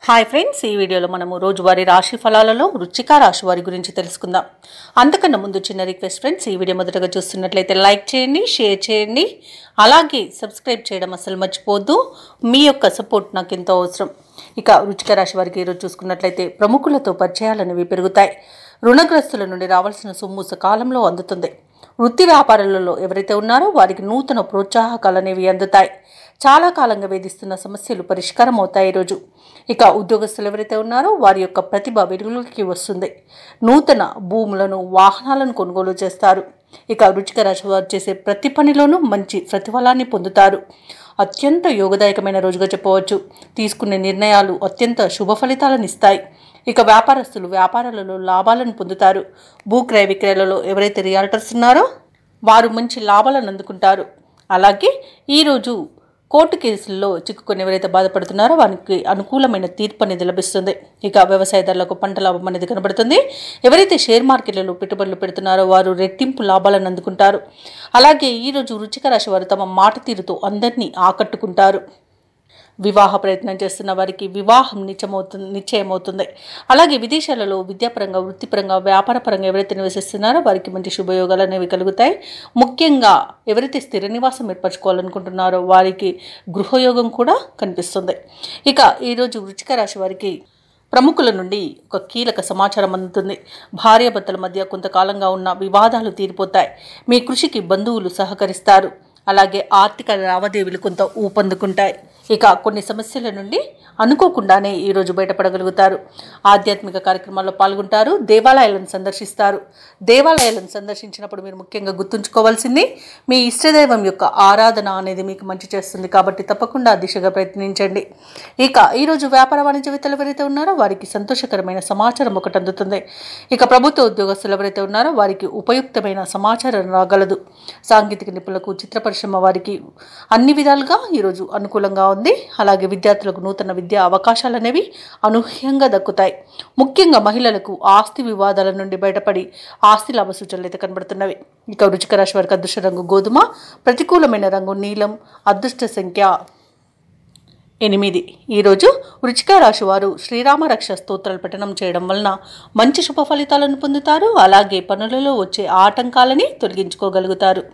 Hi friends, ఈ వీడియోలో మనము రోజువారీ రాశి ఫలాలలో వృశ్చిక రాశి వారి గురించి తెలుసుకుందాం. అంతకన్నా ముందు చిన్న రిక్వెస్ట్ ఫ్రెండ్స్, ఈ వీడియో మొదటగా చూస్తున్నట్లయితే లైక్ చేయండి, షేర్ చేయండి, అలాగే సబ్స్క్రైబ్ చేయడం అసలు మర్చిపోవద్దు. మీ యొక్క సపోర్ట్ నాకు ఎంతో అవసరం. ఇక వృశ్చిక రాశి వారికి ఈరోజు చూసుకున్నట్లయితే ప్రముఖులతో పరిచయాలు అనేవి పెరుగుతాయి. రుణగ్రస్తుల నుండి రావాల్సిన సొమ్ము సకాలంలో అందుతుంది. వృత్తి వ్యాపారాలలో ఎవరైతే ఉన్నారో వారికి నూతన ప్రోత్సాహకాలు అనేవి అందుతాయి. చాలా కాలంగా వేధిస్తున్న సమస్యలు పరిష్కారం అవుతాయి ఈరోజు. ఇక ఉద్యోగస్తులు ఎవరైతే ఉన్నారో వారి యొక్క ప్రతిభ వెలుగులోకి వస్తుంది. నూతన భూములను, వాహనాలను కొనుగోలు చేస్తారు. ఇక వృశ్చిక రాశి వారు చేసే ప్రతి పనిలోనూ మంచి ప్రతిఫలాన్ని పొందుతారు. అత్యంత యోగదాయకమైన రోజుగా చెప్పవచ్చు. తీసుకునే నిర్ణయాలు అత్యంత శుభ ఫలితాలను ఇస్తాయి. ఇక వ్యాపారస్తులు వ్యాపారాలలో లాభాలను పొందుతారు. భూక్రయ విక్రయాలలో ఎవరైతే రియాల్టర్స్ ఉన్నారో వారు మంచి లాభాలను అందుకుంటారు. అలాగే ఈరోజు కోర్టు కేసుల్లో చిక్కుకొని ఎవరైతే బాధపడుతున్నారో వారికి అనుకూలమైన తీర్పు అనేది లభిస్తుంది. ఇక వ్యవసాయదారులకు పంట లాభం అనేది కనబడుతుంది. ఎవరైతే షేర్ మార్కెట్లలో పెట్టుబడులు పెడుతున్నారో వారు రెట్టింపు లాభాలను అందుకుంటారు. అలాగే ఈరోజు వృశ్చిక రాశి వారు తమ మాట తీరుతో అందరినీ ఆకట్టుకుంటారు. వివాహ ప్రయత్నం చేస్తున్న వారికి వివాహం నిశ్చయమవుతుంది. అలాగే విదేశాలలో విద్యాపరంగా, వృత్తిపరంగా, వ్యాపారపరంగా ఎవరైతే నివసిస్తున్నారో వారికి మంచి శుభయోగాలు అనేవి కలుగుతాయి. ముఖ్యంగా ఎవరైతే స్థిర నివాసం ఏర్పరచుకోవాలనుకుంటున్నారో వారికి గృహయోగం కూడా కనిపిస్తుంది. ఇక ఈరోజు వృశ్చిక రాశి వారికి ప్రముఖుల నుండి ఒక కీలక సమాచారం అందుతుంది. భార్యాభర్తల మధ్య కొంతకాలంగా ఉన్న వివాదాలు తీరిపోతాయి. మీ కృషికి బంధువులు సహకరిస్తారు. అలాగే ఆర్థిక లావాదేవీలు కొంత ఊపందుకుంటాయి. ఇక కొన్ని సమస్యల నుండి అనుకోకుండానే ఈరోజు బయటపడగలుగుతారు. ఆధ్యాత్మిక కార్యక్రమాల్లో పాల్గొంటారు. దేవాలయాలను సందర్శిస్తారు. దేవాలయాలను సందర్శించినప్పుడు మీరు ముఖ్యంగా గుర్తుంచుకోవాల్సింది మీ ఇష్టదైవం యొక్క ఆరాధన అనేది మీకు మంచి చేస్తుంది. కాబట్టి తప్పకుండా ఆ దిశగా ప్రయత్నించండి. ఇక ఈరోజు వ్యాపార వాణిజ్యవేత్తలు ఎవరైతే ఉన్నారో వారికి సంతోషకరమైన సమాచారం ఒకటి అందుతుంది. ఇక ప్రభుత్వ ఉద్యోగస్తులు ఎవరైతే ఉన్నారో వారికి ఉపయుక్తమైన సమాచారం రాగలదు. సాంకేతిక నిపుణులకు, చిత్ర పరిశ్రమ వారికి అన్ని విధాలుగా ఈరోజు అనుకూలంగా ఉంది. అలాగే విద్యార్థులకు నూతన విద్యా అవకాశాలు అనేవి అనూహ్యంగా దక్కుతాయి. ముఖ్యంగా మహిళలకు ఆస్తి వివాదాల నుండి బయటపడి ఆస్తి లాభ సూచనలు అయితే కనబడుతున్నవి. ఇక వృశ్చిక రాశి వారికి అదృష్ట రంగు గోధుమ, ప్రతికూలమైన రంగు నీలం, అదృష్ట సంఖ్య 8. ఈరోజు వృశ్చిక రాశి వారు శ్రీరామ రక్ష స్తోత్రాలు పఠనం చేయడం వలన మంచి శుభ ఫలితాలను పొందుతారు. అలాగే పనులలో వచ్చే ఆటంకాలని తొలగించుకోగలుగుతారు.